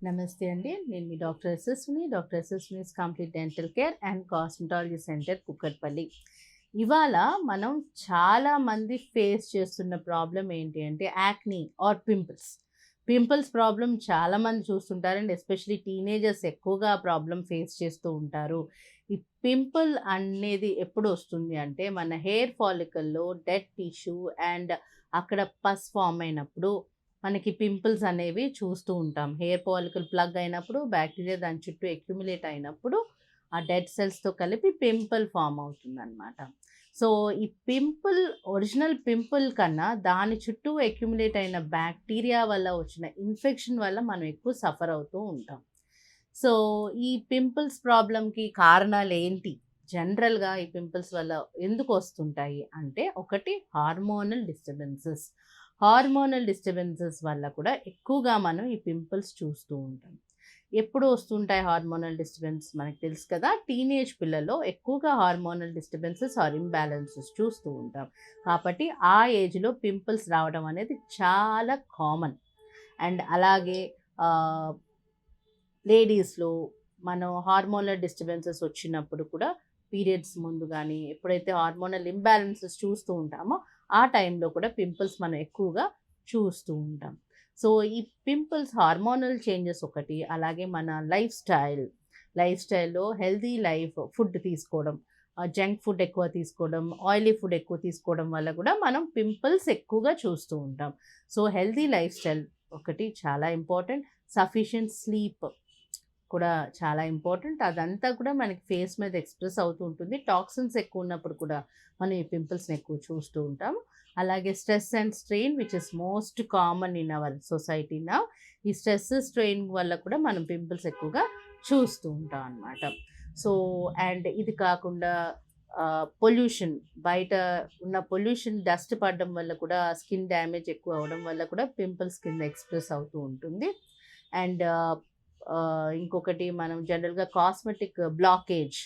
నమస్తే అండి. నేను మీ doctor Yashaswini. Doctor Yashaswini's complete dental care and cosmetology centre Kukatpally. ఇవాళ మనం చాలా మంది ఫేస్ చేస్తున్న ప్రాబ్లమ్ ఏంటి అంటే acne or pimples. Pimples problem చాలామంది చూస్తుంటారండి. ఎస్పెషల్లీ టీనేజర్స్ ఎక్కువగా ఆ ప్రాబ్లమ్ ఫేస్ చేస్తూ ఉంటారు. ఈ పింపుల్ అనేది ఎప్పుడు వస్తుంది అంటే మన హెయిర్ ఫాలికల్‌లో డెడ్ టిష్యూ అండ్ అక్కడ పస్ ఫార్మ్ అయినప్పుడు మనకి పింపుల్స్ అనేవి చూస్తూ ఉంటాం. హెయిర్ ఫాలికల్ ప్లగ్ అయినప్పుడు బ్యాక్టీరియా దాని చుట్టూ అక్యుములేట్ అయినప్పుడు ఆ డెడ్ సెల్స్‌తో కలిపి పింపుల్ ఫార్మ్ అవుతుందనమాట. సో, ఈ పింపుల్ ఒరిజినల్ పింపుల్ కన్నా దాని చుట్టూ అక్యుములేట్ అయిన బ్యాక్టీరియా వల్ల వచ్చిన ఇన్ఫెక్షన్ వల్ల మనం ఎక్కువ సఫర్ అవుతూ ఉంటాం. సో, ఈ పింపుల్స్ ప్రాబ్లమ్‌కి కారణాలేంటి? జనరల్‌గా ఈ పింపుల్స్ వల్ల ఎందుకొస్తుంటాయి అంటే, ఒకటి హార్మోనల్ డిస్టర్బెన్సెస్. హార్మోనల్ డిస్టర్బెన్సెస్ వల్ల కూడా ఎక్కువగా మనం ఈ పింపుల్స్ చూస్తూ ఉంటాం. ఎప్పుడు వస్తుంటాయి హార్మోనల్ డిస్టర్బెన్స్ మనకు తెలుసు కదా! టీనేజ్ పిల్లల్లో ఎక్కువగా హార్మోనల్ డిస్టర్బెన్సెస్ ఆర్ ఇంబాలెన్సెస్ చూస్తూ ఉంటాం. కాబట్టి ఆ ఏజ్‌లో పింపుల్స్ రావడం అనేది చాలా కామన్. అండ్ అలాగే ఆహ్ లేడీస్‌లో మనం హార్మోనల్ డిస్టర్బెన్సెస్ వచ్చినప్పుడు కూడా పీరియడ్స్ ముందు గానీ, ఎప్పుడైతే హార్మోనల్ ఇంబాలెన్సెస్ చూస్తూ ఉంటామో, ఆ టైంలో కూడా పింపుల్స్ మనం ఎక్కువగా చూస్తూ ఉంటాం. సో, ఈ పింపుల్స్ హార్మోనల్ చేంజెస్ ఒకటి, అలాగే మన లైఫ్ స్టైల్‌లో హెల్తీ ఫుడ్ తీసుకోవడం, జంక్ ఫుడ్ ఎక్కువ తీసుకోవడం, ఆయిలీ ఫుడ్ ఎక్కువ తీసుకోవడం వల్ల కూడా మనం పింపుల్స్ ఎక్కువగా చూస్తూ ఉంటాం. సో, హెల్తీ లైఫ్ స్టైల్ ఒకటి చాలా ఇంపార్టెంట్. సఫిషియంట్ స్లీప్ కూడా చాలా ఇంపార్టెంట్. అదంతా కూడా మనకి ఫేస్ మీద ఎక్స్‌ప్రెస్ అవుతూ ఉంటుంది. టాక్సిన్స్ ఎక్కువ ఉన్నప్పుడు కూడా మనం ఈ పింపుల్స్‌ని ఎక్కువ చూస్తూ ఉంటాం. అలాగే stress and strain which is most common in our society now. ఈ స్ట్రెస్, స్ట్రెయిన్ వల్ల కూడా మనం పింపుల్స్ ఎక్కువగా చూస్తూ ఉంటాం అన్నమాట. సో, అండ్ ఇది కాకుండా పొల్యూషన్ బయట ఉన్న పొల్యూషన్ డస్ట్ పడడం వల్ల కూడా స్కిన్ డ్యామేజ్ ఎక్కువ అవ్వడం వల్ల కూడా పింపుల్స్ కింద ఎక్స్‌ప్రెస్ అవుతూ ఉంటుంది. అండ్ ఇంకొకటి మనం జనరల్‌గా కాస్మెటిక్ బ్లాకేజ్.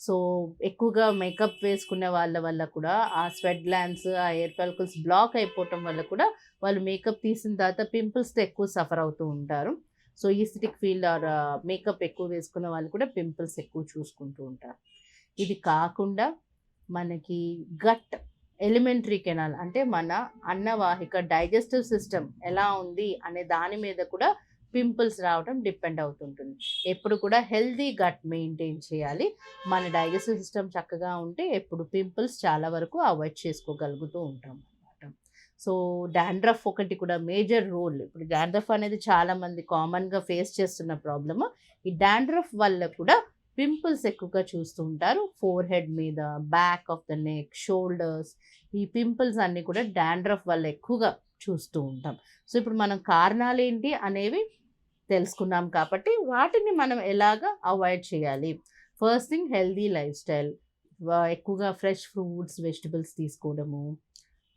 సో, ఎక్కువగా మేకప్ వేసుకునే వాళ్ళ వల్ల కూడా ఆ స్వెట్ గ్లాండ్స్, ఆ ఎయిర్ ఫాలికల్స్ బ్లాక్ అయిపోవటం వల్ల కూడా వాళ్ళు మేకప్ తీసిన తర్వాత పింపుల్స్‌తో ఎక్కువ సఫర్ అవుతూ ఉంటారు. So, aesthetic field or makeup ఎక్కువ వేసుకున్న వాళ్ళు కూడా పింపుల్స్ ఎక్కువ చూసుకుంటూ ఉంటారు. ఇది కాకుండా మనకి గట్ ఎలిమెంటరీ కెనాల్ అంటే మన అన్నవాహిక డైజెస్టివ్ సిస్టమ్ ఎలా ఉంది అనే దాని మీద కూడా పింపుల్స్ రావడం డిపెండ్ అవుతుంటుంది. ఎప్పుడు కూడా హెల్తీ గట్ మెయింటైన్ చేయాలి. మన డైజెస్టివ్ సిస్టమ్ చక్కగా ఉంటే ఎప్పుడు పింపుల్స్ చాలా వరకు అవాయిడ్ చేసుకోగలుగుతూ ఉంటాం అన్నమాట. సో, డాండ్రఫ్ ఒకటి కూడా మేజర్ రోల్. ఇప్పుడు డాండ్రఫ్ అనేది చాలామంది కామన్‌గా ఫేస్ చేస్తున్న ప్రాబ్లము. ఈ డాండ్రఫ్ వల్ల కూడా పింపుల్స్ ఎక్కువగా చూస్తూ ఉంటారు. ఫోర్‌హెడ్ మీద, back of the neck, shoulders ఈ పింపుల్స్ అన్నీ కూడా డాండ్రఫ్ వల్ల ఎక్కువగా చూస్తూ ఉంటాం. సో, ఇప్పుడు మనం కారణాలేంటి అనేవి తెలుసుకున్నాం కాబట్టి వాటిని మనం ఎలాగా అవాయిడ్ చేయాలి. First thing healthy life style. ఎక్కువగా ఫ్రెష్ ఫ్రూట్స్, వెజిటబుల్స్ తీసుకోవడము,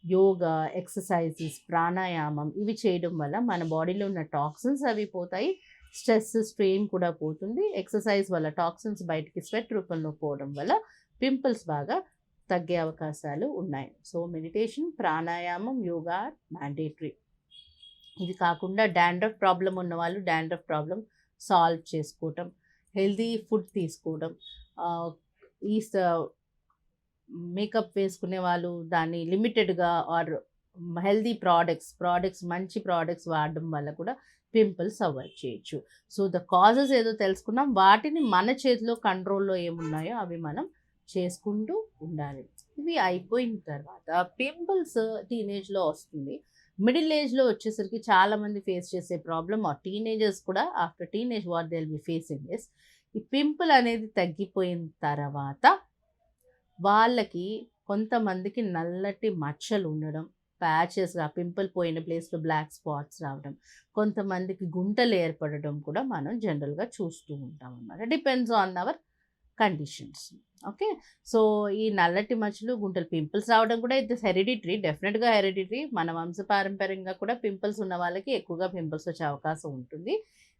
యోగా, ఎక్సర్సైజెస్, ప్రాణాయామం ఇవి చేయడం వల్ల మన బాడీలో ఉన్న టాక్సిన్స్ అవి పోతాయి. స్ట్రెస్, స్ట్రెయిన్ కూడా పోతుంది. ఎక్సర్సైజ్ వల్ల టాక్సిన్స్ బయటికి స్వెట్ రూపంలో పోవడం వల్ల పింపుల్స్ బాగా తగ్గే అవకాశాలు ఉన్నాయి. సో, మెడిటేషన్, ప్రాణాయామం, యోగా మ్యాండేటరీ. ఇది కాకుండా డాండ్రఫ్ ప్రాబ్లమ్ ఉన్నవాళ్ళు డాండ్రఫ్ ప్రాబ్లమ్ సాల్వ్ చేసుకోవటం, హెల్తీ ఫుడ్ తీసుకోవడం, ఆహ్, ఈ స మేకప్ వేసుకునే వాళ్ళు దాన్ని లిమిటెడ్‌గా ఆర్ హెల్తీ మంచి ప్రొడక్ట్స్ వాడడం వల్ల కూడా పింపుల్స్ అవాయిడ్ చేయొచ్చు. సో, ద కాజెస్ ఏదో తెలుసుకున్నాం. వాటిని మన చేతిలో కంట్రోల్‌లో ఏమున్నాయో అవి మనం చేసుకుంటూ ఉండాలి. ఇవి అయిపోయిన తర్వాత పింపుల్స్ టీనేజ్‌లో వస్తుంది. మిడిల్ ఏజ్‌లో వచ్చేసరికి చాలామంది ఫేస్ చేసే ప్రాబ్లమ్ టీనేజర్స్ కూడా after teenage what they will be facing is ఈ పింపుల్ అనేది తగ్గిపోయిన తర్వాత వాళ్ళకి కొంతమందికి నల్లటి మచ్చలు ఉండడం, ప్యాచెస్‌గా పింపుల్ పోయిన ప్లేస్‌లో బ్లాక్ స్పాట్స్ రావడం, కొంతమందికి గుంటలు ఏర్పడడం కూడా మనం జనరల్‌గా చూస్తూ ఉంటాం అన్నమాట. Depends on hour conditions. Okay. So, ఈ నల్లటి మచ్చలు, గుంటలు పింపుల్స్ రావడం కూడా ఇట్ ఇస్ హెరిడిటరీ. డెఫినిట్‌గా హెరిడిటరీ. మన వంశపారంపర్యంగా కూడా పింపుల్స్ ఉన్న వాళ్ళకి ఎక్కువగా పింపుల్స్ వచ్చే అవకాశం ఉంటుంది.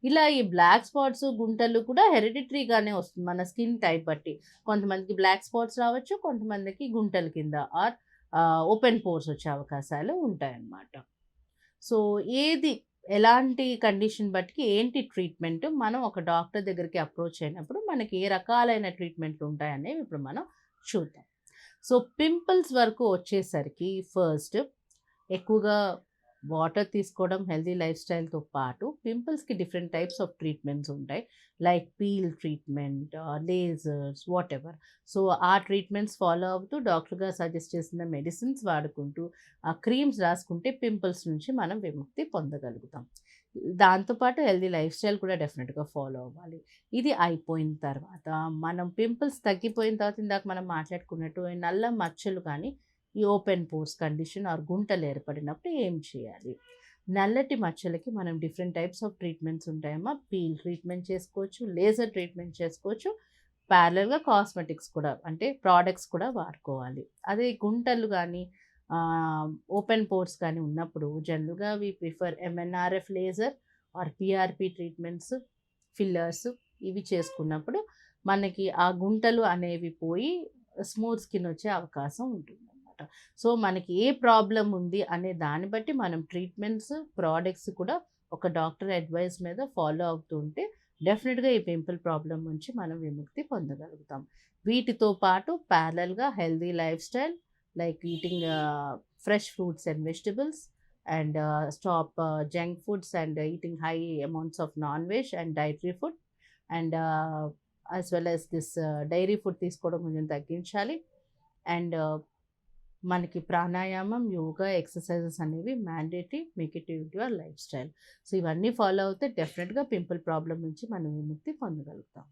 ఇలా ఈ బ్లాక్ స్పాట్స్, గుంటలు కూడా హెరిడిటరీగానే వస్తుంది మన స్కిన్ టైప్ బట్టి. కొంతమందికి బ్లాక్ స్పాట్స్ రావచ్చు. కొంతమందికి గుంటల కింద ఆర్ ఓపెన్ పోర్స్ వచ్చే అవకాశాలు ఉంటాయన్నమాట. సో, ఏది ఎలాంటి కండిషన్ బట్టి ఏంటి ట్రీట్మెంట్, మనం ఒక డాక్టర్ దగ్గరికి అప్రోచ్ అయినప్పుడు మనకి ఏ రకాలైన ట్రీట్మెంట్లు ఉంటాయనేవి ఇప్పుడు మనం చూద్దాం. సో పింపుల్స్ వరకు వచ్చేసరికి ఫస్ట్ ఎక్కువగా వాటర్ తీసుకోవడం, హెల్తీ లైఫ్ స్టైల్‌తో పాటు పింపుల్స్‌కి డిఫరెంట్ టైప్స్ ఆఫ్ ట్రీట్మెంట్స్ ఉంటాయి. Like peel treatment, lasers whatever. So ఆ ట్రీట్మెంట్స్ ఫాలో అవుతూ డాక్టర్ గారు సజెస్ట్ చేసిన మెడిసిన్స్ వాడుకుంటూ, ఆ క్రీమ్స్ రాసుకుంటే పింపుల్స్ నుంచి మనం విముక్తి పొందగలుగుతాం. దాంతో పాటు హెల్తీ లైఫ్ స్టైల్ కూడా డెఫినెట్‌గా ఫాలో అవ్వాలి. ఇది అయిపోయిన తర్వాత మనం పింపుల్స్ తగ్గిపోయిన తర్వాత ఇందాక మనం మాట్లాడుకున్నట్టు ఈ నల్ల మచ్చలు కానీ, ఈ ఓపెన్ పోర్స్ కండిషన్ ఆర్ గుంటలు ఏర్పడినప్పుడు ఏం చేయాలి? నల్లటి మచ్చలకి మనం డిఫరెంట్ టైప్స్ ఆఫ్ ట్రీట్మెంట్స్ ఉంటాయమ్మా. పీల్ ట్రీట్మెంట్ చేసుకోవచ్చు, లేజర్ ట్రీట్మెంట్ చేసుకోవచ్చు. ప్యారలల్‌గా కాస్మెటిక్స్ కూడా అంటే ప్రొడక్ట్స్ కూడా వాడుకోవాలి. అదే గుంటలు గానీ, ఓపెన్ పోర్స్ కానీ ఉన్నప్పుడు జనరల్‌గా we prefer MNRF laser or PRP treatments, fillers ఇవి చేసుకున్నప్పుడు మనకి ఆ గుంటలు అనేవి పోయి స్మూత్ స్కిన్ వచ్చే అవకాశం ఉంటుందన్నమాట. సో మనకి ఏ ప్రాబ్లమ్ ఉంది అనే దాన్ని బట్టి మనం ట్రీట్మెంట్స్, ప్రొడక్ట్స్ కూడా ఒక డాక్టర్ అడ్వైస్ మీద ఫాలో అవుతూ ఉంటే డెఫినెట్‌గా ఈ పింపుల్ ప్రాబ్లమ్ నుంచి మనం విముక్తి పొందగలుగుతాం. వీటితో పాటు ప్యారలల్‌గా healthy life style like eating fresh fruits and vegetables, and stop junk foods and eating high amounts of non-veg and dietary food, and as well as this dairy food తీసుకోవడం కొంచెం తగ్గించాలి. And మనకి ప్రాణాయామం, యోగా, ఎక్సర్సైజెస్ అనేవి mandatory. Make it into your life style. So ఇవన్నీ follow అవుతే డెఫినెట్‌గా pimple problem నుంచి మనం విముక్తి పొందగలుగుతాం.